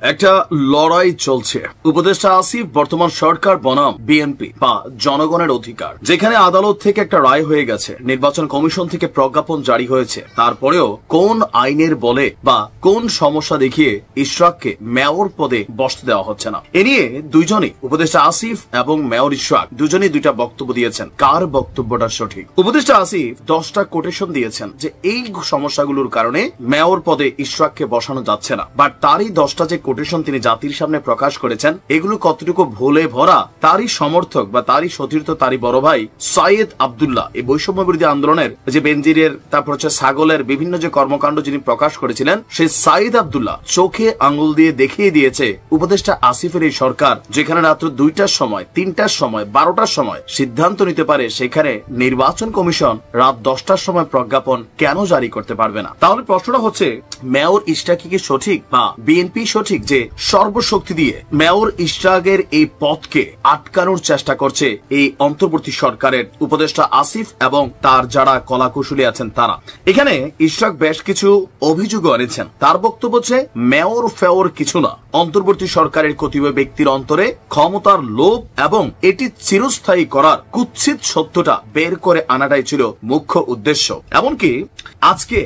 একটা লড়াই চলছে। উপদেষ্টা আসিফ বর্তমান সরকার বনাম বিএনপি বা জনগণের অধিকার, যেখানে আদালত থেকে একটা রায় হয়ে গেছে, নির্বাচন কমিশন থেকে প্রজ্ঞাপন জারি হয়েছে, তারপরেও কোন আইনের বলে বা কোন সমস্যা দেখিয়ে ইশরাককে মেয়র পদে বসতে দেওয়া হচ্ছে না। এ নিয়ে দুইজনই, উপদেষ্টা আসিফ এবং মেয়র ইশরাক, দুজনই দুইটা বক্তব্য দিয়েছেন। কার বক্তব্যটা সঠিক? উপদেষ্টা আসিফ 10টা কোটেশন দিয়েছেন যে এই সমস্যাগুলোর কারণে মেয়র পদে ইশরাককে বসানো যাচ্ছে না, বাট তারই 10টা যে কোটেশন তিনি জাতির সামনে প্রকাশ করেছেন, এগুলো কতটুকু ভুলে ভরা তারই সমর্থক বা তারই সতীর্থ, তারই বড় ভাই সাইয়েদ আব্দুল্লাহ এই বৈষম্য বিরোধী আন্দোলনের যে বেনজিরের, তারপর হচ্ছে ছাগলের বিভিন্ন যে কর্মকাণ্ড যিনি প্রকাশ করেছিলেন, সেই সাইয়েদ আব্দুল্লাহ চোখে আঙ্গুল দিয়ে দেখিয়ে দিয়েছে উপদেষ্টা আসিফের এই সরকার যেখানে রাত্র 2টার সময়, 3টার সময়, 12টার সময় সিদ্ধান্ত নিতে পারে, সেখানে নির্বাচন কমিশন রাত 10টার সময় প্রজ্ঞাপন কেন জারি করতে পারবে না? তাহলে প্রশ্নটা হচ্ছে, মেয়র ইশরাক কি সঠিক বা বিএনপি সঠিক যে সর্বশক্তি দিয়ে মেয়র ইশরাকের এই পথকে আটকানোর চেষ্টা করছে এই অন্তর্বর্তী সরকারের উপদেষ্টা আসিফ এবং তার যারা কলাকুশলী আছেন তারা? এখানে ইশরাক বেশ কিছু অভিযোগ এনেছেন। তার বক্তব্য হচ্ছে মেয়র ফেওর কিছু না, অন্তর্বর্তী সরকারের কতিপয় ব্যক্তির অন্তরে ক্ষমতার লোভ এবং এটি চিরস্থায়ী করার কুৎসিত সত্যটা বের করে আনাটাই ছিল মুখ্য উদ্দেশ্য। এমনকি আজকে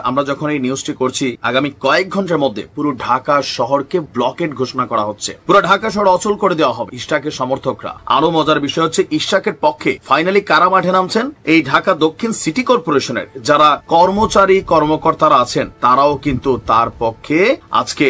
আমরা যখন এই নিউজটি করছি, আগামী কয়েক ঘন্টার মধ্যে পুরো ঢাকা শহরকে ব্লকেড ঘোষণা করা হচ্ছে, পুরো ঢাকা শহর অচল করে দেওয়া হবে ইশরাকের সমর্থকরা। আরো মজার বিষয় হচ্ছে, ইশরাকের পক্ষে ফাইনালি কারা মাঠে নামছেন? এই ঢাকা দক্ষিণ সিটি কর্পোরেশনের যারা কর্মচারী কর্মকর্তারা আছেন, তারাও কিন্তু তার পক্ষে আজকে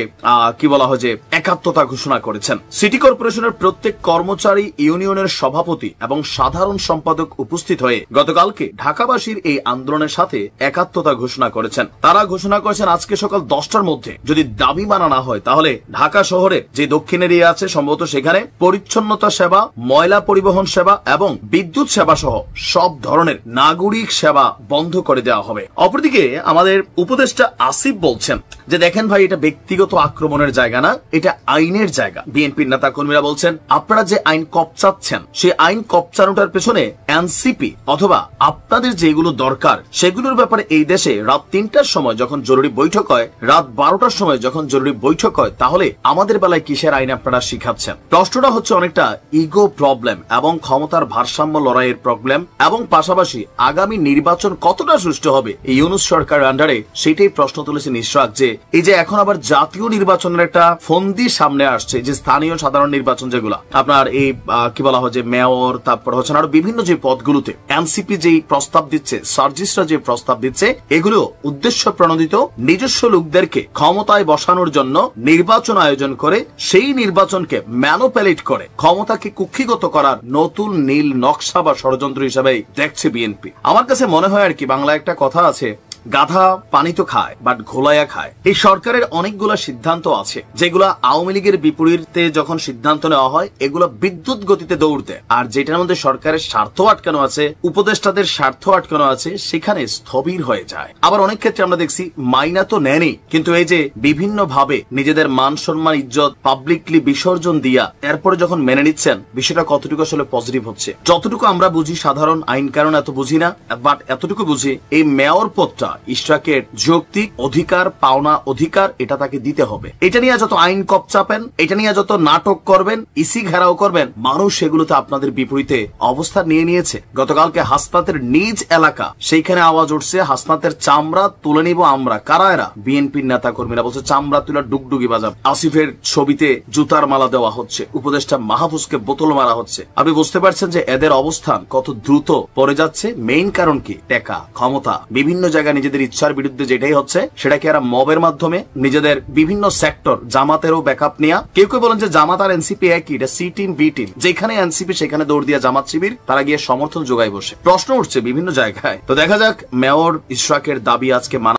কি বলা হয় যে একাত্মতা ঘোষণা করেছেন। সিটি কর্পোরেশনের প্রত্যেক কর্মচারী ইউনিয়নের সভাপতি এবং সাধারণ সম্পাদক উপস্থিত হয়ে গতকালকে ঢাকাবাসীর এই আন্দোলনের সাথে একাত্মতা ঘোষণা করেছেন। তারা ঘোষণা করেছেন আজকে সকাল 10টার মধ্যে যদি দাবি মানা না হয়, তাহলে ঢাকা শহরে যে দক্ষিণ এরিয়া আছে সম্ভবত সেখানে পরিচ্ছন্নতা সেবা, ময়লা পরিবহন সেবা এবং বিদ্যুৎ সেবা সহ সব ধরনের নাগরিক সেবা বন্ধ করে দেওয়া হবে। অপরদিকে আমাদের উপদেষ্টা আসিফ বলছেন যে দেখেন ভাই, এটা ব্যক্তিগত আক্রমণের জায়গা না, এটা আইনের জায়গা। বিএনপির নেতা কর্মীরা বলছেন আপনারা যে আইন কপচাচ্ছেন, সেই আইন কপচানোটার পেছনে এনসিপি অথবা আপনাদের যেগুলো দরকার সেগুলোর ব্যাপারে এই দেশে রাত 3টার সময় যখন জরুরি বৈঠক হয়, রাত 12টার সময় যখন জরুরি বৈঠক হয়, তাহলে আমাদের বেলায় কিসের আইন আপনারা শিখাচ্ছেন? প্রশ্নটা হচ্ছে অনেকটা ইগো প্রবলেম এবং ক্ষমতার ভারসাম্য লড়াইয়ের প্রবলেম, এবং পাশাপাশি আগামী নির্বাচন কতটা সুষ্ঠু হবে এই ইউনূস সরকারের আন্ডারে, সেটাই প্রশ্ন তুলেছেন ইশরাক। যে এই যে এখন আবার জাতীয় নির্বাচনের একটা ফন্দি সামনে আসছে, যে স্থানীয় সাধারণ নির্বাচন যেগুলো আপনার এই কি বলা হয় যে মেয়র, তারপর হচ্ছে আরো বিভিন্ন যে পদগুলোতে এনসিপি যেই প্রস্তাব দিচ্ছে, সার্জিসরা যে প্রস্তাব দিচ্ছে, এগুলো উদ্দেশ্য প্রণোদিত নিজস্ব লোকদেরকে ক্ষমতায় বসানোর জন্য নির্বাচন আয়োজন করে সেই নির্বাচনকে ম্যানুপুলেট করে ক্ষমতাকে কুক্ষিগত করার নতুন নীল নকশা বা ষড়যন্ত্র হিসেবে দেখছে বিএনপি। আমার কাছে মনে হয় আর কি, বাংলা একটা কথা আছে, গাধা পানি তো খায় বাট ঘোলাইয়া খায়। এই সরকারের অনেকগুলো সিদ্ধান্ত আছে যেগুলা আওয়ামী লীগের বিপরীতে যখন সিদ্ধান্ত নেওয়া হয়, এগুলো বিদ্যুৎ গতিতে দৌড়তে, আর যেটার মধ্যে সরকারের স্বার্থ আটকানো আছে, উপদেষ্টাদের স্বার্থ আটকানো আছে, সেখানে স্থবির হয়ে যায়। আবার অনেক ক্ষেত্রে আমরা দেখছি মাইনা তো নেনই, কিন্তু এই যে বিভিন্ন ভাবে নিজেদের মান সম্মান ইজ্জত পাবলিকলি বিসর্জন দিয়া এরপরে যখন মেনে নিচ্ছেন, বিষয়টা কতটুকু আসলে পজিটিভ হচ্ছে? যতটুকু আমরা বুঝি, সাধারণ আইন কারণ এত বুঝি না, বাট এতটুকু বুঝি এই মেয়র পদটা ইশরাকের যৌক্তিক অধিকার, পাওনা অধিকার, এটা তাকে দিতে হবে। এটা নিয়ে যত আইন কপচাপেন, এটা নিয়ে যত নাটক করবেন, ইসি ঘেরাও করবেন, মানুষ সেগুলোতে আপনাদের বিপরীতে অবস্থান নিয়ে নিয়েছে। গতকালকে হাসনাতের নিজ এলাকা, সেইখানে আওয়াজ উঠছে হাসনাতের চামড়া তুলে নিব আমরা। কারা এরা? বিএনপির নেতা কর্মীরা বলছে চামড়া তুলে ডুগডুগি বাজাব। আসিফের ছবিতে জুতার মালা দেওয়া হচ্ছে, উপদেষ্টা মাহফুজকে বোতল মারা হচ্ছে। আপনি বুঝতে পারছেন যে এদের অবস্থান কত দ্রুত পড়ে যাচ্ছে। মেইন কারণ কি? টাকা, ক্ষমতা। বিভিন্ন জায়গায় নিজেদের ইচ্ছার বিরুদ্ধে যেটাই হচ্ছে, সেটাকে এরা মবের মাধ্যমে নিজেদের বিভিন্ন সেক্টর, জামাতেরও ব্যাকআপ নেওয়া। কেউ কেউ বলেন যে জামাত আর এনসিপি একই, এটা সি টিম বি টিম, যেখানে এনসিপি সেখানে দৌড় দিয়া জামাত শিবির, তারা গিয়ে সমর্থন যোগায় বসে। প্রশ্ন উঠছে বিভিন্ন জায়গায়। তো দেখা যাক মেয়র ইশরাকের দাবি আজকে মানা